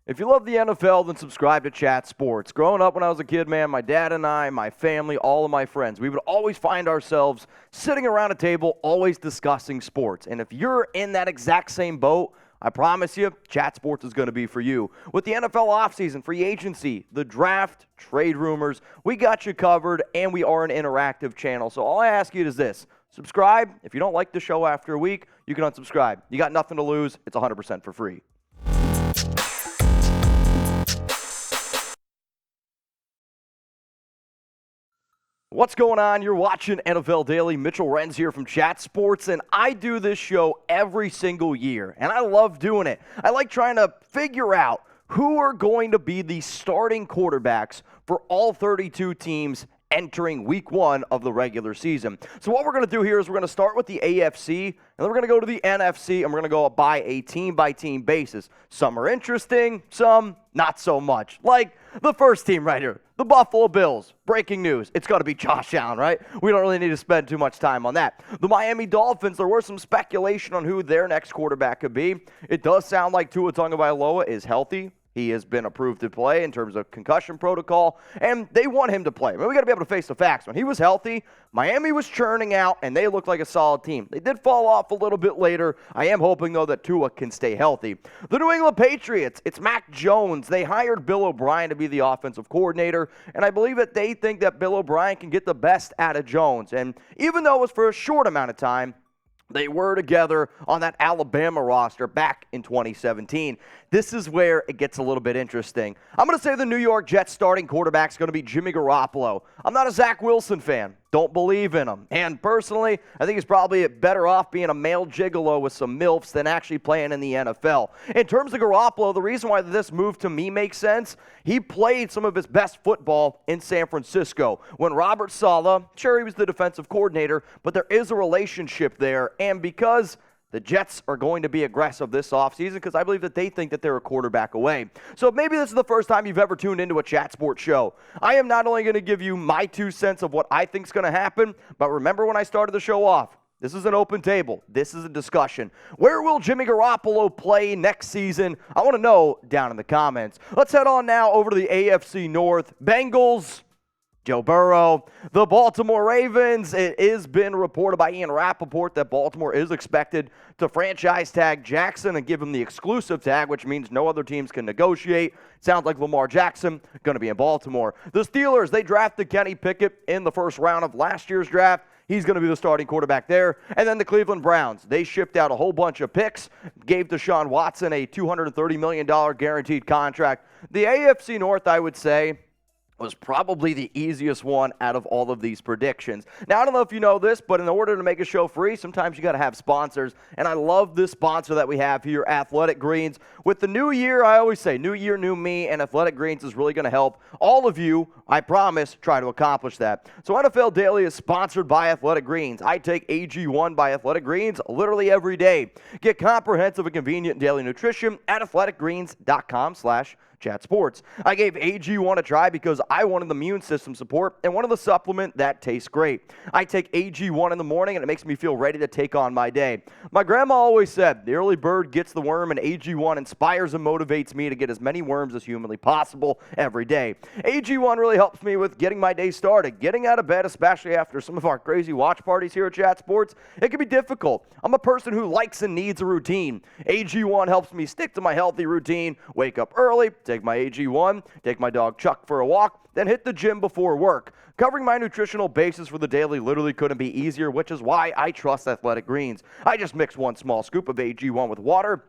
If you love the NFL, then subscribe to Chat Sports. Growing up when I was a kid, man, my dad and I, my family, all of my friends, we would always find ourselves sitting around a table, always discussing sports. And if you're in that exact same boat, I promise you, Chat Sports is going to be for you. With the NFL offseason, free agency, the draft, trade rumors, we got you covered, and we are an interactive channel. So all I ask you is this. Subscribe. If you don't like the show after a week, you can unsubscribe. You got nothing to lose. It's 100% for free. What's going on? You're watching NFL Daily. Mitchell Renz here from Chat Sports, and I do this show every single year, and I love doing it. I like trying to figure out who are going to be the starting quarterbacks for all 32 teams entering week one of the regular season. So what we're going to do here is we're going to start with the AFC, and then we're going to go to the NFC, and we're going to go by a team-by-team basis. Some are interesting, some not so much. Like the first team right here, the Buffalo Bills. Breaking news, it's got to be Josh Allen, right? We don't really need to spend too much time on that. The Miami Dolphins, there was some speculation on who their next quarterback could be. It does sound like Tua Tagovailoa is healthy. He has been approved to play in terms of concussion protocol, and they want him to play. I mean, we got to be able to face the facts. When he was healthy, Miami was churning out, and they looked like a solid team. They did fall off a little bit later. I am hoping, though, that Tua can stay healthy. The New England Patriots, it's Mac Jones. They hired Bill O'Brien to be the offensive coordinator, and I believe that they think that Bill O'Brien can get the best out of Jones. And even though it was for a short amount of time, they were together on that Alabama roster back in 2017. This is where it gets a little bit interesting. I'm going to say the New York Jets starting quarterback is going to be Jimmy Garoppolo. I'm not a Zach Wilson fan. Don't believe in him. And personally, I think he's probably better off being a male gigolo with some MILFs than actually playing in the NFL. In terms of Garoppolo, the reason why this move to me makes sense, he played some of his best football in San Francisco. When Robert Saleh, sure, he was the defensive coordinator, but there is a relationship there. And because the Jets are going to be aggressive this offseason because I believe that they think that they're a quarterback away. So maybe this is the first time you've ever tuned into a Chat Sports show. I am not only going to give you my 2 cents of what I think is going to happen, but remember when I started the show off, this is an open table. This is a discussion. Where will Jimmy Garoppolo play next season? I want to know down in the comments. Let's head on now over to the AFC North. Bengals, Joe Burrow. The Baltimore Ravens, it has been reported by Ian Rappaport that Baltimore is expected to franchise tag Jackson and give him the exclusive tag, which means no other teams can negotiate. Sounds like Lamar Jackson going to be in Baltimore. The Steelers, they drafted Kenny Pickett in the first round of last year's draft. He's going to be the starting quarterback there. And then the Cleveland Browns, they shipped out a whole bunch of picks, gave Deshaun Watson a $230 million guaranteed contract. The AFC North, I would say, was probably the easiest one out of all of these predictions. Now, I don't know if you know this, but in order to make a show free, sometimes you got to have sponsors, and I love this sponsor that we have here, Athletic Greens. With the new year, I always say, new year, new me, and Athletic Greens is really going to help all of you, I promise, try to accomplish that. So NFL Daily is sponsored by Athletic Greens. I take AG1 by Athletic Greens literally every day. Get comprehensive and convenient daily nutrition at athleticgreens.com/Chat Sports. I gave AG1 a try because I wanted the immune system support and wanted the supplement that tastes great. I take AG1 in the morning and it makes me feel ready to take on my day. My grandma always said, the early bird gets the worm, and AG1 inspires and motivates me to get as many worms as humanly possible every day. AG1 really helps me with getting my day started. Getting out of bed, especially after some of our crazy watch parties here at Chat Sports, it can be difficult. I'm a person who likes and needs a routine. AG1 helps me stick to my healthy routine, wake up early, take my AG1, take my dog Chuck for a walk, then hit the gym before work. Covering my nutritional basis for the daily literally couldn't be easier, which is why I trust Athletic Greens. I just mix 1 small scoop of AG1 with water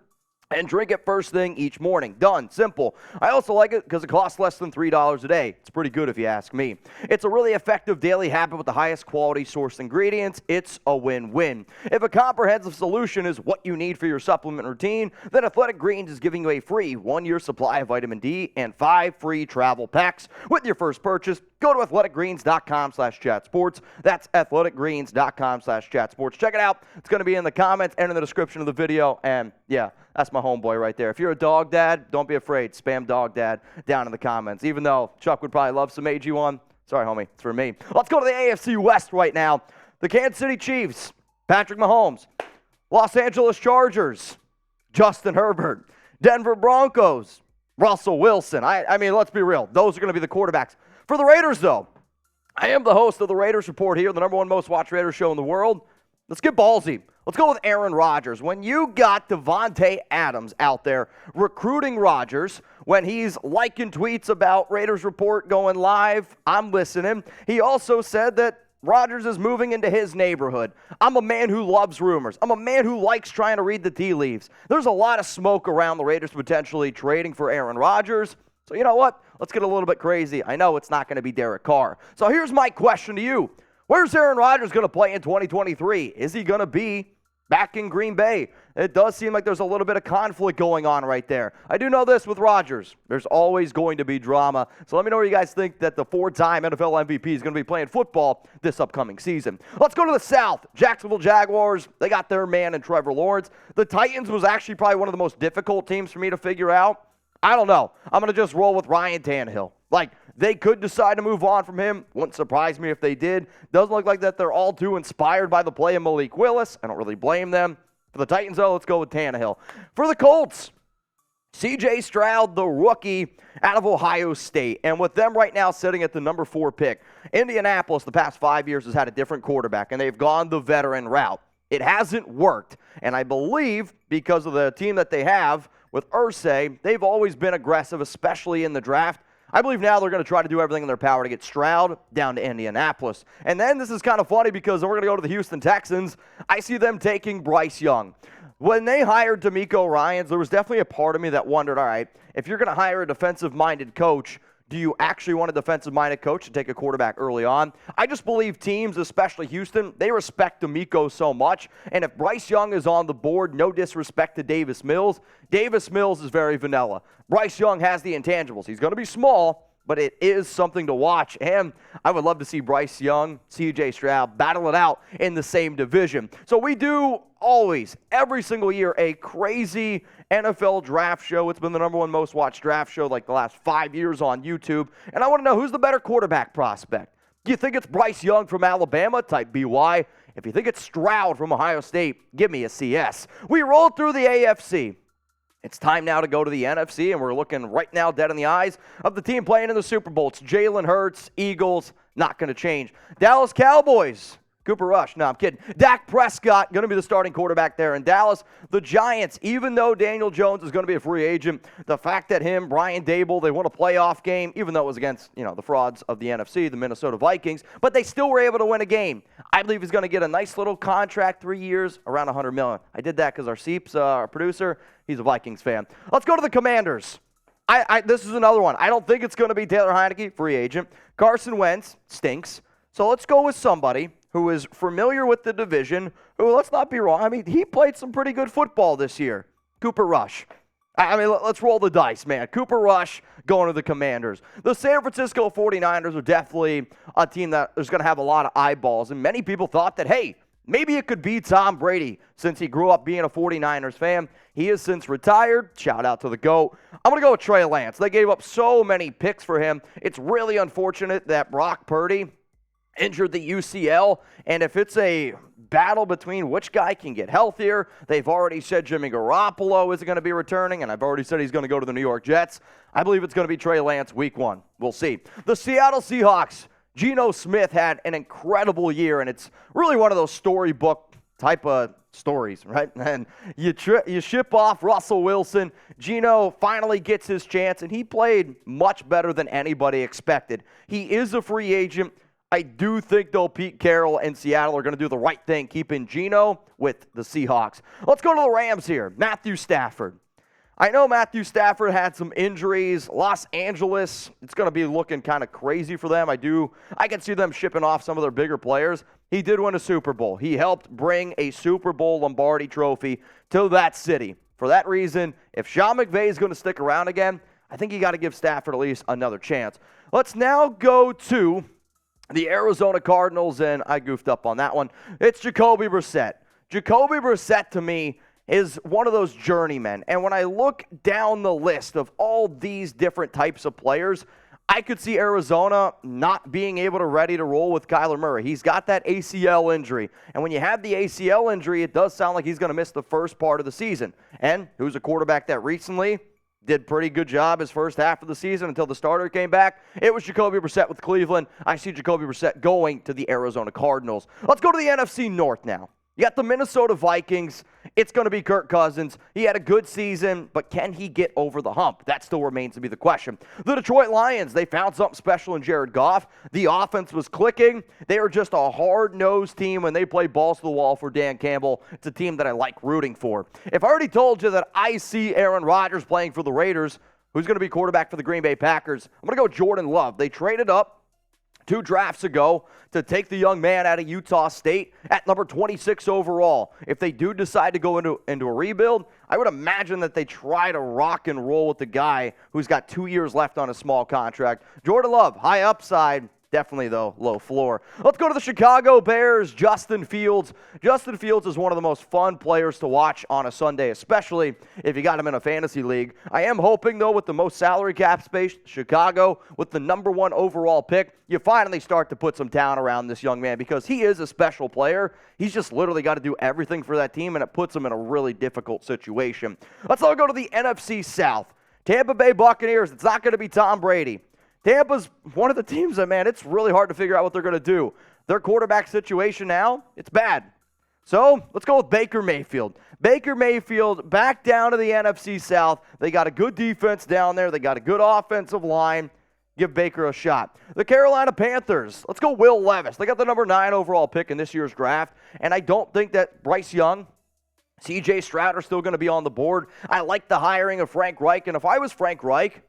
and drink it first thing each morning. Done. Simple. I also like it because it costs less than $3 a day. It's pretty good if you ask me. It's a really effective daily habit with the highest quality sourced ingredients. It's a win-win. If a comprehensive solution is what you need for your supplement routine, then Athletic Greens is giving you a free 1-year supply of vitamin D and 5 free travel packs with your first purchase. Go to athleticgreens.com/Chat Sports. That's athleticgreens.com/Chat Sports. Check it out. It's going to be in the comments and in the description of the video. And yeah, that's my homeboy right there. If you're a dog dad, don't be afraid. Spam dog dad down in the comments. Even though Chuck would probably love some AG1. Sorry, homie. It's for me. Let's go to the AFC West right now. The Kansas City Chiefs, Patrick Mahomes. Los Angeles Chargers, Justin Herbert. Denver Broncos, Russell Wilson. I mean, let's be real. Those are going to be the quarterbacks. For the Raiders, though, I am the host of the Raiders Report here, the number one most watched Raiders show in the world. Let's get ballsy. Let's go with Aaron Rodgers. When you got Devontae Adams out there recruiting Rodgers, when he's liking tweets about Raiders Report going live, I'm listening. He also said that Rodgers is moving into his neighborhood. I'm a man who loves rumors. I'm a man who likes trying to read the tea leaves. There's a lot of smoke around the Raiders potentially trading for Aaron Rodgers. So you know what? Let's get a little bit crazy. I know it's not going to be Derek Carr. So here's my question to you. Where's Aaron Rodgers going to play in 2023? Is he going to be back in Green Bay? It does seem like there's a little bit of conflict going on right there. I do know this with Rodgers. There's always going to be drama. So let me know where you guys think that the four-time NFL MVP is going to be playing football this upcoming season. Let's go to the South. Jacksonville Jaguars, they got their man in Trevor Lawrence. The Titans was actually probably one of the most difficult teams for me to figure out. I don't know. I'm going to just roll with Ryan Tannehill. Like, they could decide to move on from him. Wouldn't surprise me if they did. Doesn't look like that they're all too inspired by the play of Malik Willis. I don't really blame them. For the Titans, though, let's go with Tannehill. For the Colts, C.J. Stroud, the rookie out of Ohio State. And with them right now sitting at the number 4 pick, Indianapolis the past 5 years has had a different quarterback, and they've gone the veteran route. It hasn't worked. And I believe because of the team that they have with Irsay, they've always been aggressive, especially in the draft. I believe now they're going to try to do everything in their power to get Stroud down to Indianapolis. And then this is kind of funny because we're going to go to the Houston Texans. I see them taking Bryce Young. When they hired DeMeco Ryans, there was definitely a part of me that wondered, all right, if you're going to hire a defensive-minded coach, do you actually want a defensive-minded coach to take a quarterback early on? I just believe teams, especially Houston, they respect DeMeco so much. And if Bryce Young is on the board, no disrespect to Davis Mills, Davis Mills is very vanilla. Bryce Young has the intangibles. He's going to be small, but it is something to watch. And I would love to see Bryce Young, C.J. Stroud battle it out in the same division. So we do always, every single year, a crazy NFL draft show. It's been the number one most watched draft show like the last 5 years on YouTube. And I want to know, who's the better quarterback prospect? Do you think it's Bryce Young from Alabama, type BY? If you think it's Stroud from Ohio State, give me a CS. We rolled through the AFC. It's time now to go to the NFC, and we're looking right now dead in the eyes of the team playing in the Super Bowl. It's Jalen Hurts, Eagles, not going to change. Dallas Cowboys, Cooper Rush, no, I'm kidding. Dak Prescott, going to be the starting quarterback there in Dallas. The Giants, even though Daniel Jones is going to be a free agent, the fact that him, Brian Dable, they won a playoff game, even though it was against, the frauds of the NFC, the Minnesota Vikings, but they still were able to win a game. I believe he's going to get a nice little contract, 3 years, around $100 million. I did that because our Seeps, our producer, he's a Vikings fan. Let's go to the Commanders. This is another one. I don't think it's going to be Taylor Heineke, free agent. Carson Wentz stinks. So let's go with somebody who is familiar with the division, who, let's not be wrong, I mean, he played some pretty good football this year. Cooper Rush. I mean, let's roll the dice, man. Cooper Rush going to the Commanders. The San Francisco 49ers are definitely a team that is going to have a lot of eyeballs, and many people thought that, hey, maybe it could be Tom Brady since he grew up being a 49ers fan. He has since retired. Shout out to the GOAT. I'm going to go with Trey Lance. They gave up so many picks for him. It's really unfortunate that Brock Purdy injured the UCL, and if it's a battle between which guy can get healthier, they've already said Jimmy Garoppolo isn't going to be returning, and I've already said he's going to go to the New York Jets. I believe it's going to be Trey Lance week 1. We'll see. The Seattle Seahawks, Geno Smith had an incredible year, and it's really one of those storybook type of stories, right? And you ship off Russell Wilson. Geno finally gets his chance, and he played much better than anybody expected. He is a free agent. I do think, though, Pete Carroll and Seattle are going to do the right thing, keeping Geno with the Seahawks. Let's go to the Rams here. Matthew Stafford. I know Matthew Stafford had some injuries. Los Angeles, it's going to be looking kind of crazy for them. I can see them shipping off some of their bigger players. He did win a Super Bowl. He helped bring a Super Bowl Lombardi trophy to that city. For that reason, if Sean McVay is going to stick around again, I think you got to give Stafford at least another chance. Let's now go to the Arizona Cardinals, and I goofed up on that one. It's Jacoby Brissett. Jacoby Brissett, to me, is one of those journeymen. And when I look down the list of all these different types of players, I could see Arizona not being able to ready to roll with Kyler Murray. He's got that ACL injury. And when you have the ACL injury, it does sound like he's going to miss the first part of the season. And who's a quarterback that recently did pretty good job his first half of the season until the starter came back. It was Jacoby Brissett with Cleveland. I see Jacoby Brissett going to the Arizona Cardinals. Let's go to the NFC North now. You got the Minnesota Vikings. It's going to be Kirk Cousins. He had a good season, but can he get over the hump? That still remains to be the question. The Detroit Lions, they found something special in Jared Goff. The offense was clicking. They are just a hard-nosed team when they play balls to the wall for Dan Campbell. It's a team that I like rooting for. If I already told you that I see Aaron Rodgers playing for the Raiders, who's going to be quarterback for the Green Bay Packers, I'm going to go Jordan Love. They traded up 2 drafts ago to take the young man out of Utah State at number 26 overall. If they do decide to go into a rebuild, I would imagine that they try to rock and roll with the guy who's got 2 years left on a small contract. Jordan Love, high upside. Definitely, though, low floor. Let's go to the Chicago Bears, Justin Fields. Justin Fields is one of the most fun players to watch on a Sunday, especially if you got him in a fantasy league. I am hoping, though, with the most salary cap space, Chicago, with the number 1 overall pick, you finally start to put some talent around this young man because he is a special player. He's just literally got to do everything for that team, and it puts him in a really difficult situation. Let's all go to the NFC South. Tampa Bay Buccaneers, it's not going to be Tom Brady. Tampa's one of the teams that, man, it's really hard to figure out what they're going to do. Their quarterback situation now, it's bad. So let's go with Baker Mayfield. Baker Mayfield back down to the NFC South. They got a good defense down there. They got a good offensive line. Give Baker a shot. The Carolina Panthers, let's go Will Levis. They got the number 9 overall pick in this year's draft, and I don't think that Bryce Young, C.J. Stroud are still going to be on the board. I like the hiring of Frank Reich, and if I was Frank Reich,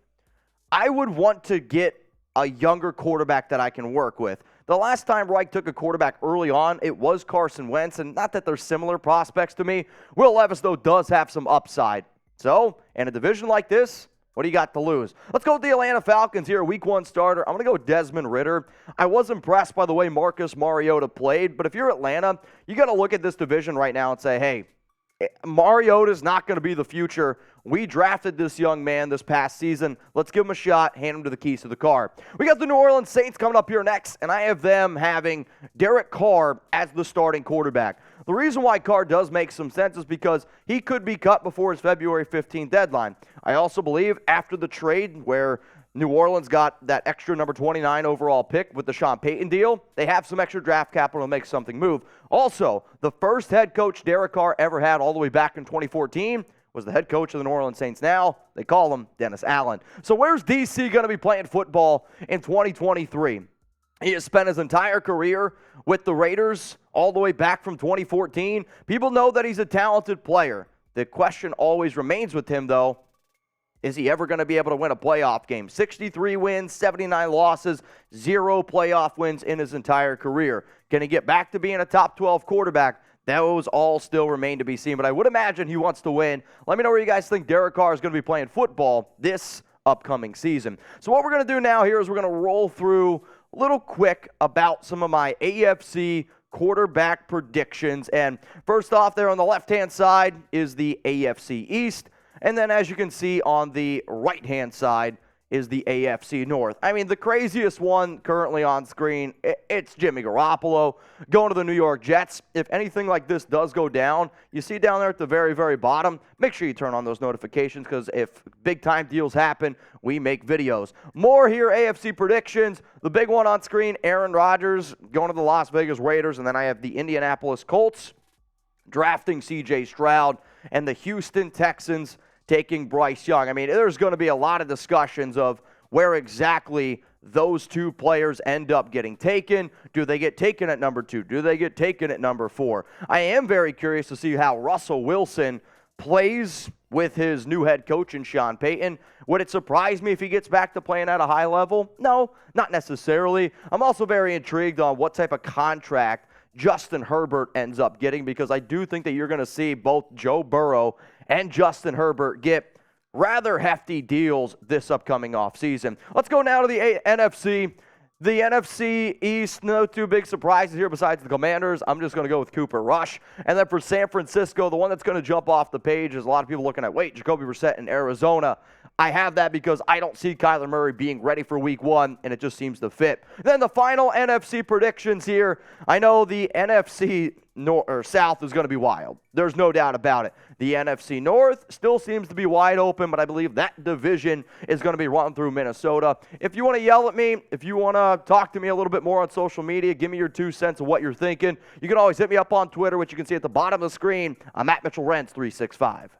I would want to get a younger quarterback that I can work with. The last time Reich took a quarterback early on, it was Carson Wentz, and not that they're similar prospects to me. Will Levis, though, does have some upside. So, in a division like this, what do you got to lose? Let's go with the Atlanta Falcons here, Week 1 starter. I'm going to go with Desmond Ridder. I was impressed by the way Marcus Mariota played, but if you're Atlanta, you got to look at this division right now and say, hey, Mariota's not going to be the future. We drafted this young man this past season. Let's give him a shot, hand him to the keys to the car. We got the New Orleans Saints coming up here next, and I have them having Derek Carr as the starting quarterback. The reason why Carr does make some sense is because he could be cut before his February 15th deadline. I also believe after the trade where New Orleans got that extra number 29 overall pick with the Sean Payton deal, they have some extra draft capital to make something move. Also, the first head coach Derek Carr ever had all the way back in 2014 was the head coach of the New Orleans Saints now. They call him Dennis Allen. So where's DC going to be playing football in 2023? He has spent his entire career with the Raiders all the way back from 2014. People know that he's a talented player. The question always remains with him, though, is he ever going to be able to win a playoff game? 63 wins, 79 losses, 0 playoff wins in his entire career. Can he get back to being a top 12 quarterback? Those all still remain to be seen, but I would imagine he wants to win. Let me know where you guys think Derek Carr is going to be playing football this upcoming season. So what we're going to do now here is we're going to roll through a little quick about some of my AFC quarterback predictions. And first off there on the left-hand side is the AFC East. And then as you can see on the right-hand side is the AFC North. I mean, the craziest one currently on screen, it's Jimmy Garoppolo going to the New York Jets. If anything like this does go down, you see down there at the very, very bottom, make sure you turn on those notifications because if big-time deals happen, we make videos. More here, AFC predictions. The big one on screen, Aaron Rodgers going to the Las Vegas Raiders, and then I have the Indianapolis Colts drafting C.J. Stroud, and the Houston Texans taking Bryce Young. I mean, there's going to be a lot of discussions of where exactly those two players end up getting taken. Do they get taken at number 2? Do they get taken at number 4? I am very curious to see how Russell Wilson plays with his new head coach in Sean Payton. Would it surprise me if he gets back to playing at a high level? No, not necessarily. I'm also very intrigued on what type of contract Justin Herbert ends up getting because I do think that you're going to see both Joe Burrow and Justin Herbert get rather hefty deals this upcoming offseason. Let's go now to the NFC. The NFC East, no two big surprises here besides the Commanders. I'm just going to go with Cooper Rush. And then for San Francisco, the one that's going to jump off the page is a lot of people looking at, wait, Jacoby Brissett in Arizona. I have that because I don't see Kyler Murray being ready for week 1, and it just seems to fit. Then the final NFC predictions here. I know the NFC South is going to be wild. There's no doubt about it. The NFC North still seems to be wide open, but I believe that division is going to be run through Minnesota. If you want to yell at me, if you want to talk to me a little bit more on social media, give me your 2 cents of what you're thinking, you can always hit me up on Twitter, which you can see at the bottom of the screen. I'm at Mitchell Renz 365.